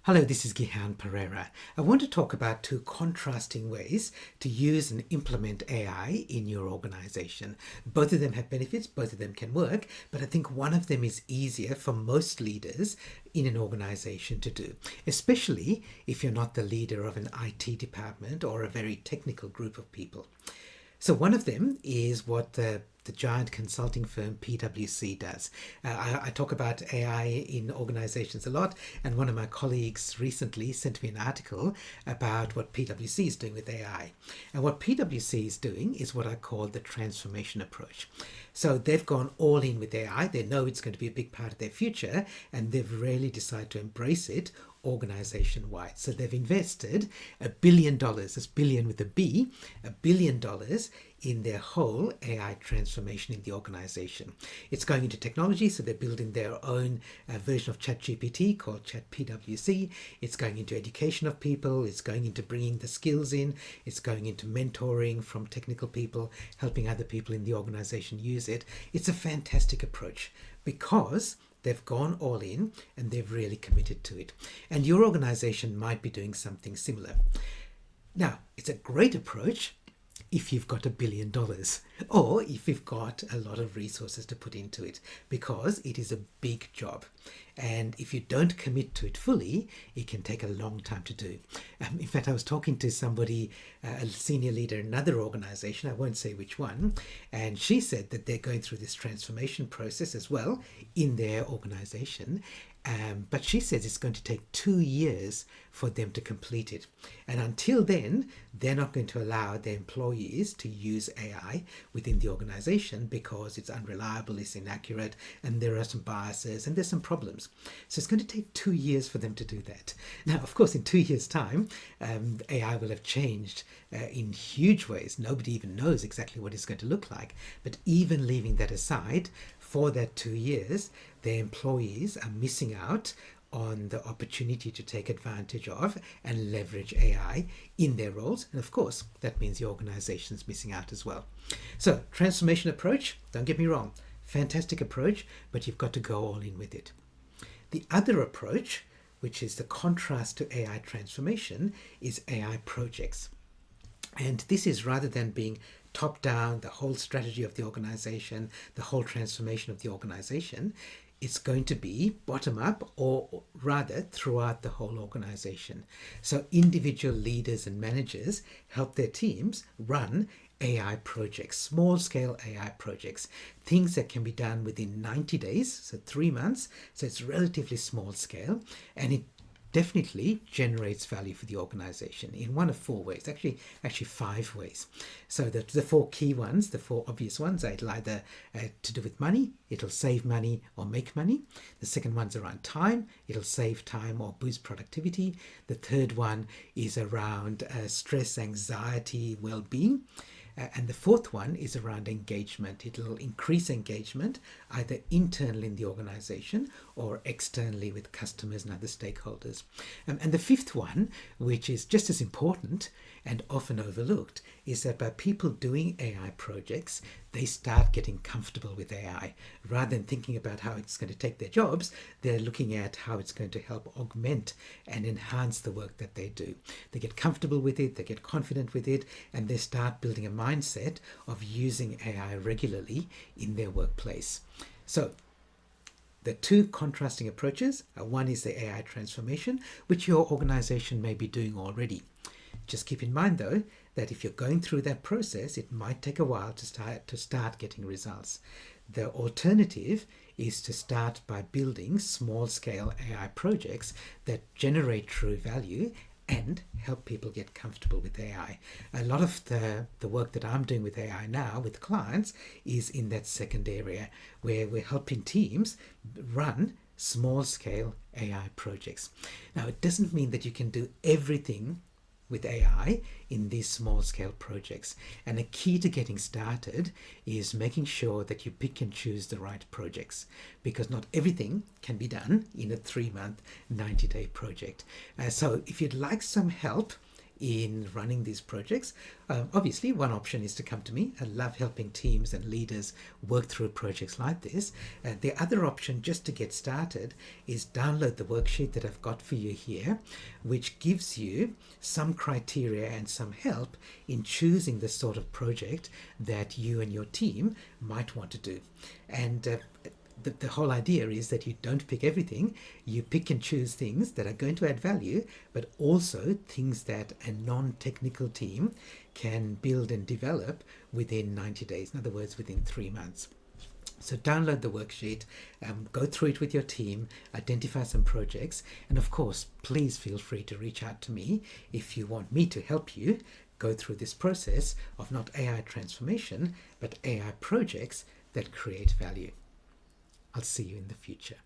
Hello, this is Gihan Perera. I want to talk about two contrasting ways to use and implement AI in your organization. Both of them have benefits, both of them can work, but I think one of them is easier for most leaders in an organization to do, especially if you're not the leader of an IT department or a very technical group of people. So one of them is what the giant consulting firm PwC does. I talk about AI in organizations a lot, and one of my colleagues recently sent me an article about what PwC is doing with AI. And what PwC is doing is what I call the transformation approach. So they've gone all in with AI. They know it's going to be a big part of their future, and they've really decided to embrace it organization-wide. So they've invested $1 billion, that's billion with a B, $1 billion in their whole AI transformation in the organization. It's going into technology, so they're building their own version of ChatGPT called ChatPwC. It's going into education of people. It's going into bringing the skills in. It's going into mentoring from technical people, helping other people in the organization use it. It's a fantastic approach because they've gone all in and they've really committed to it. And your organization might be doing something similar. Now, it's a great approach if you've got $1 billion or if you've got a lot of resources to put into it, because it is a big job. And if you don't commit to it fully, it can take a long time to do. In fact, I was talking to somebody, a senior leader in another organization, I won't say which one, and she said that they're going through this transformation process as well in their organization. But she says it's going to take 2 years for them to complete it. And until then, they're not going to allow their employees to use AI within the organization because it's unreliable, it's inaccurate, and there are some biases and there's some problems. So it's going to take 2 years for them to do that. Now, of course, in 2 years' time, AI will have changed in huge ways. Nobody even knows exactly what it's going to look like. But even leaving that aside, for that 2 years, their employees are missing out on the opportunity to take advantage of and leverage AI in their roles. And of course, that means the organization's missing out as well. So, transformation approach, don't get me wrong, fantastic approach, but you've got to go all in with it. The other approach, which is the contrast to AI transformation, is AI projects. And this is, rather than being top down, the whole strategy of the organization, the whole transformation of the organization, it's going to be bottom up, or rather throughout the whole organization. So individual leaders and managers help their teams run AI projects, small scale AI projects, things that can be done within 90 days, so 3 months. So it's relatively small scale, and it definitely generates value for the organization in one of 4 ways, actually 5 ways. So the 4 key ones, the 4 obvious ones, it'll either to do with money, it'll save money or make money. The second one's around time, it'll save time or boost productivity. The third one is around stress, anxiety, well-being. And the fourth one is around engagement. It'll increase engagement either internally in the organization or externally with customers and other stakeholders. And the fifth one, which is just as important and often overlooked, is that by people doing AI projects, they start getting comfortable with AI. Rather than thinking about how it's going to take their jobs, they're looking at how it's going to help augment and enhance the work that they do. They get comfortable with it, they get confident with it, and they start building a mindset of using AI regularly in their workplace. So the two contrasting approaches, one is the AI transformation, which your organization may be doing already. Just keep in mind, though, that if you're going through that process, it might take a while to start getting results. The alternative is to start by building small-scale AI projects that generate true value and help people get comfortable with AI. A lot of the work that I'm doing with AI now with clients is in that second area, where we're helping teams run small-scale AI projects. Now, it doesn't mean that you can do everything with AI in these small scale projects. And a key to getting started is making sure that you pick and choose the right projects, because not everything can be done in a 3-month, 90-day project. So if you'd like some help in running these projects. Obviously, one option is to come to me. I love helping teams and leaders work through projects like this. The other option, just to get started, is download the worksheet that I've got for you here, which gives you some criteria and some help in choosing the sort of project that you and your team might want to do. And the whole idea is that you don't pick everything. You pick and choose things that are going to add value, but also things that a non-technical team can build and develop within 90 days. In other words, within 3 months. So download the worksheet, go through it with your team, identify some projects, and of course, please feel free to reach out to me if you want me to help you go through this process of not AI transformation, but AI projects that create value. I'll see you in the future.